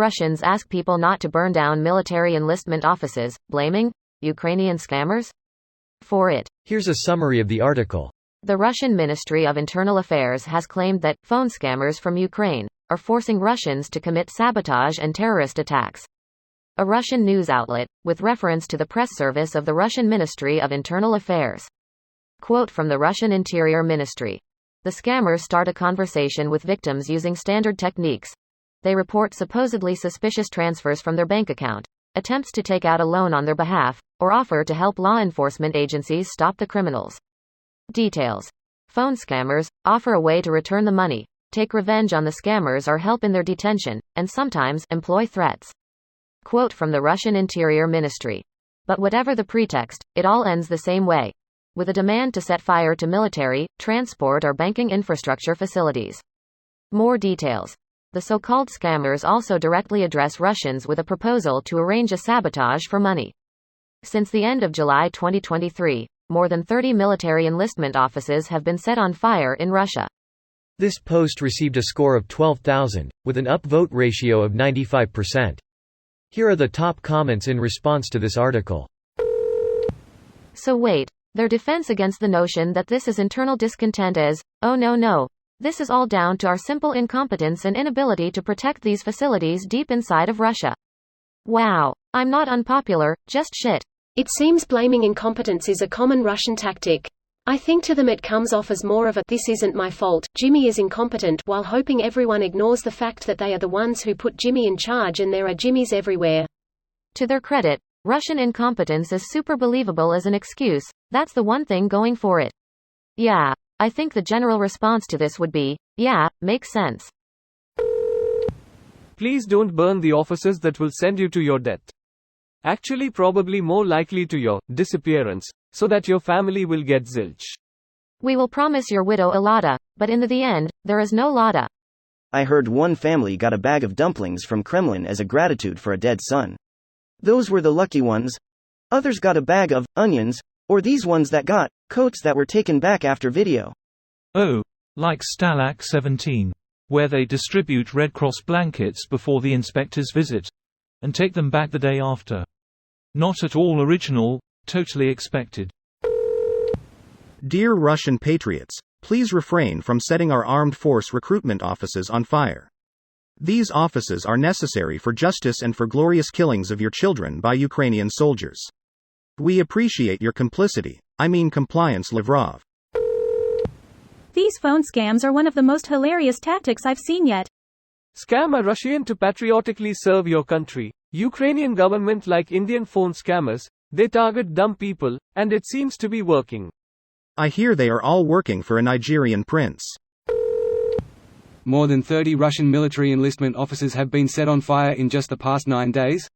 Russians ask people not to burn down military enlistment offices, blaming Ukrainian scammers for it. Here's a summary of the article. The Russian Ministry of Internal Affairs has claimed that phone scammers from Ukraine are forcing Russians to commit sabotage and terrorist attacks. A Russian news outlet, with reference to the press service of the Russian Ministry of Internal Affairs. Quote from the Russian Interior Ministry. The scammers start a conversation with victims using standard techniques. They report supposedly suspicious transfers from their bank account, attempts to take out a loan on their behalf, or offer to help law enforcement agencies stop the criminals. Details. Phone scammers offer a way to return the money, take revenge on the scammers or help in their detention, and sometimes employ threats. Quote from the Russian Interior Ministry. But whatever the pretext, it all ends the same way, with a demand to set fire to military, transport or banking infrastructure facilities. More details. The so-called scammers also directly address Russians with a proposal to arrange a sabotage for money. Since the end of July 2023, more than 30 military enlistment offices have been set on fire in Russia. This post received a score of 12,000, with an upvote ratio of 95%. Here are the top comments in response to this article. So wait, their defense against the notion that this is internal discontent is, oh no, this is all down to our simple incompetence and inability to protect these facilities deep inside of Russia. Wow, I'm not unpopular, just shit. It seems blaming incompetence is a common Russian tactic. I think to them it comes off as more of a "this isn't my fault, Jimmy is incompetent," while hoping everyone ignores the fact that they are the ones who put Jimmy in charge and there are Jimmys everywhere. To their credit, Russian incompetence is super believable as an excuse. That's the one thing going for it. Yeah, I think the general response to this would be, yeah, makes sense. Please don't burn the offices that will send you to your death. Actually, probably more likely to your disappearance, so that your family will get zilch. We will promise your widow a lada, but in the end, there is no lada. I heard one family got a bag of dumplings from Kremlin as a gratitude for a dead son. Those were the lucky ones. Others got a bag of onions, or these ones that got coats that were taken back after video. Oh, like Stalag 17, where they distribute Red Cross blankets before the inspector's visit, and take them back the day after. Not at all original, totally expected. Dear Russian patriots, please refrain from setting our armed force recruitment offices on fire. These offices are necessary for justice and for glorious killings of your children by Ukrainian soldiers. We appreciate your complicity, I mean compliance, Lavrov. These phone scams are one of the most hilarious tactics I've seen yet. Scam a Russian to patriotically serve your country. Ukrainian government like Indian phone scammers, they target dumb people, and it seems to be working. I hear they are all working for a Nigerian prince. More than 30 Russian military enlistment offices have been set on fire in just the past 9 days.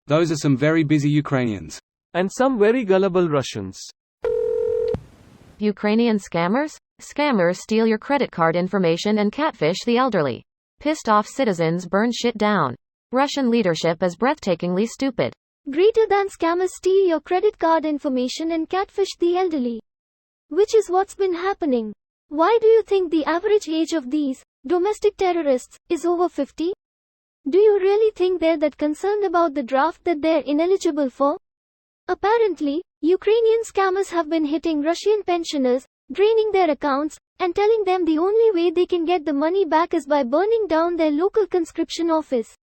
Those are some very busy Ukrainians. And some very gullible Russians. Ukrainian scammers? Scammers steal your credit card information and catfish the elderly. Pissed off citizens burn shit down. Russian leadership is breathtakingly stupid. Greater than scammers steal your credit card information and catfish the elderly. Which is what's been happening. Why do you think the average age of these domestic terrorists is over 50? Do you really think they're that concerned about the draft that they're ineligible for? Apparently, Ukrainian scammers have been hitting Russian pensioners, draining their accounts, and telling them the only way they can get the money back is by burning down their local conscription office.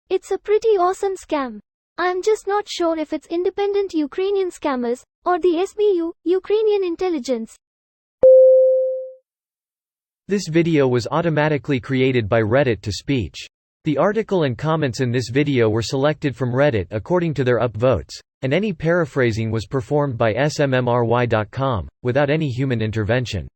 It's a pretty awesome scam. I'm just not sure if it's independent Ukrainian scammers, or the SBU, Ukrainian intelligence. This video was automatically created by Reddit to speech. The article and comments in this video were selected from Reddit according to their upvotes, and any paraphrasing was performed by smmry.com, without any human intervention.